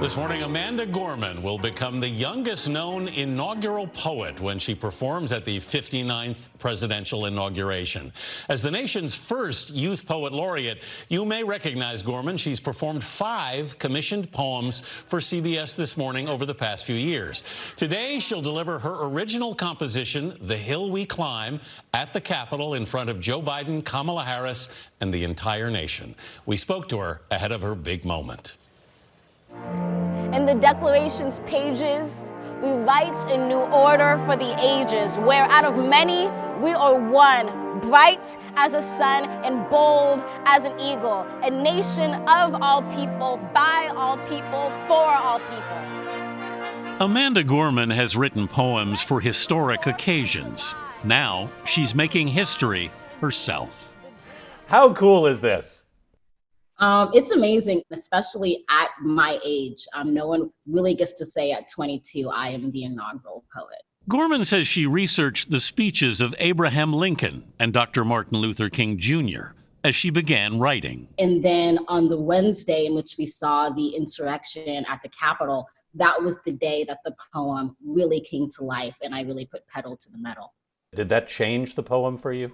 This morning, Amanda Gorman will become the youngest known inaugural poet when she performs at the 59th presidential inauguration. As the nation's first Youth Poet Laureate, you may recognize Gorman. She's performed 5 commissioned poems for CBS This Morning over the past few years. Today, she'll deliver her original composition, The Hill We Climb, at the Capitol in front of Joe Biden, Kamala Harris, and the entire nation. We spoke to her ahead of her big moment. In the Declaration's pages, we write in new order for the ages, where out of many we are one, bright as a sun and bold as an eagle, a nation of all people, by all people, for all people. Amanda Gorman has written poems for historic occasions. Now she's making history herself. How cool is this? It's amazing, especially at my age. No one really gets to say at 22, I am the inaugural poet. Gorman says she researched the speeches of Abraham Lincoln and Dr. Martin Luther King Jr. as she began writing. And then on the Wednesday in which we saw the insurrection at the Capitol, that was the day that the poem really came to life, and I really put pedal to the metal. Did that change the poem for you?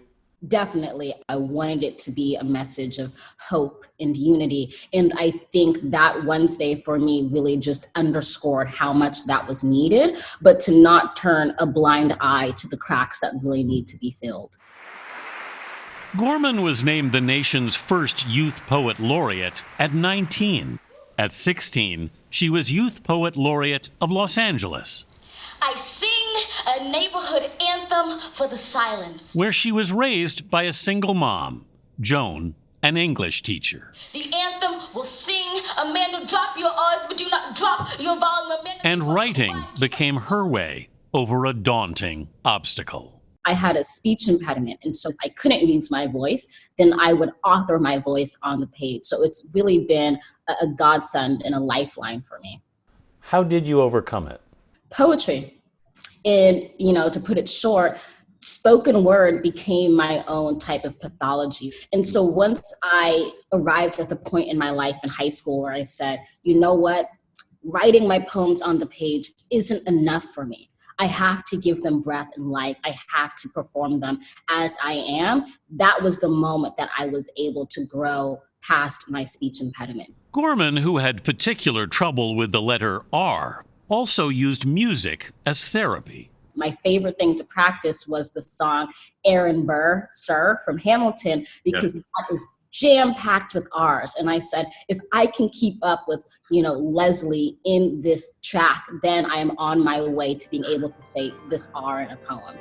Definitely. I wanted it to be a message of hope and unity. And I think that Wednesday for me really just underscored how much that was needed, but to not turn a blind eye to the cracks that really need to be filled. Gorman was named the nation's first Youth Poet Laureate at 19. At 16, she was Youth Poet Laureate of Los Angeles. I sing a neighborhood anthem for the silence, where she was raised by a single mom, Joan, an English teacher. The anthem will sing, Amanda, drop your R's, but do not drop your volume. Amanda, and writing became her way over a daunting obstacle. I had a speech impediment, and so if I couldn't use my voice, then I would author my voice on the page. So it's really been a godsend and a lifeline for me. How did you overcome it? Poetry. And, to put it short, spoken word became my own type of pathology. And so once I arrived at the point in my life in high school where I said, you know what, writing my poems on the page isn't enough for me. I have to give them breath and life. I have to perform them as I am. That was the moment that I was able to grow past my speech impediment. Gorman, who had particular trouble with the letter R, also used music as therapy. My favorite thing to practice was the song Aaron Burr, Sir, from Hamilton, because that is jam-packed with R's. And I said, if I can keep up with, Leslie in this track, then I am on my way to being able to say this R in a poem.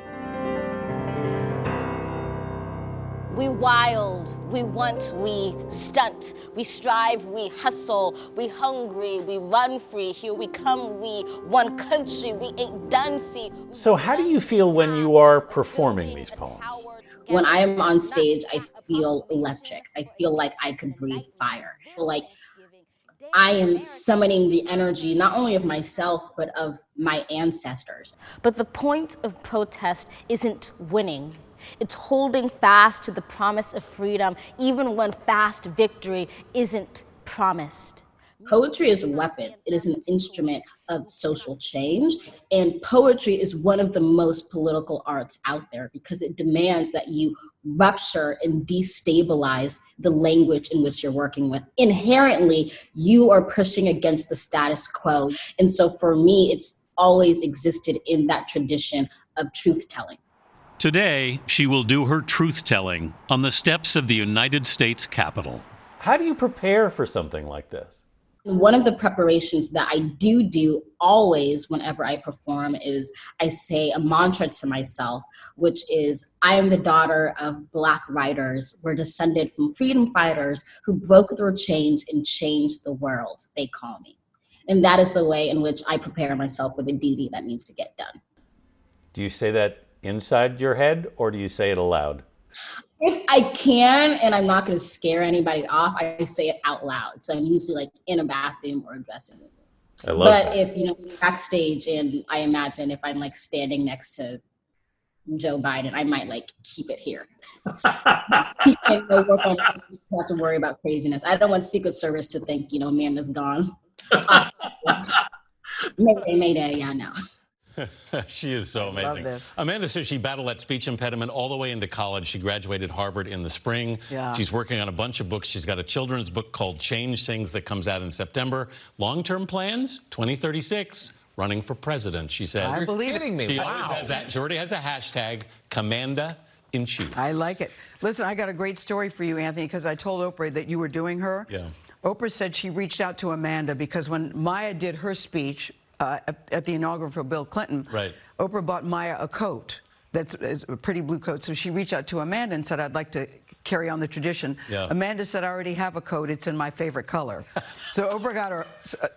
We wild, we want, we stunt, we strive, we hustle, we hungry, we run free, here we come, we one country, we ain't done, see. So how do you feel when you are performing these poems? When I am on stage, I feel electric. I feel like I could breathe fire. I feel like I am summoning the energy, not only of myself, but of my ancestors. But the point of protest isn't winning. It's holding fast to the promise of freedom, even when fast victory isn't promised. Poetry is a weapon. It is an instrument of social change. And poetry is one of the most political arts out there because it demands that you rupture and destabilize the language in which you're working with. Inherently, you are pushing against the status quo. And so for me, it's always existed in that tradition of truth-telling. Today, she will do her truth-telling on the steps of the United States Capitol. How do you prepare for something like this? One of the preparations that I do always whenever I perform is I say a mantra to myself, which is, I am the daughter of Black writers. We're descended from freedom fighters who broke through chains and changed the world, they call me. And that is the way in which I prepare myself for the duty that needs to get done. Do you say that inside your head, or do you say it aloud? If I can, and I'm not going to scare anybody off, I say it out loud. So I'm usually in a bathroom or a dressing room. I love that. But if, backstage, and I imagine if I'm standing next to Joe Biden, I might keep it here. He can't go work on it, so have to worry about craziness. I don't want Secret Service to think, Amanda's gone. Mayday, Mayday, yeah, I know. She is so amazing. Amanda says she battled that speech impediment all the way into college. She graduated Harvard in the spring. Yeah. She's working on a bunch of books. She's got a children's book called Change Things that comes out in September. Long-term plans, 2036, running for president, she says. I believe it. She always has that. She already has a hashtag, Commanda in Chief. I like it. Listen, I got a great story for you, Anthony, because I told Oprah that you were doing her. Yeah. Oprah said she reached out to Amanda because when Maya did her speech at the inaugural for Bill Clinton, right, Oprah bought Maya a coat. That's a pretty blue coat. So she reached out to Amanda and said, I'd like to carry on the tradition. Yeah. Amanda said, I already have a coat. It's in my favorite color. So Oprah got her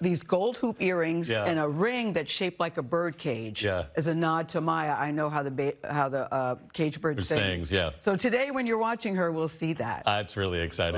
these gold hoop earrings and a ring that's shaped like a bird cage as a nod to Maya. I know how the cage bird sings. Yeah. So today when you're watching her, we'll see that. It's really exciting.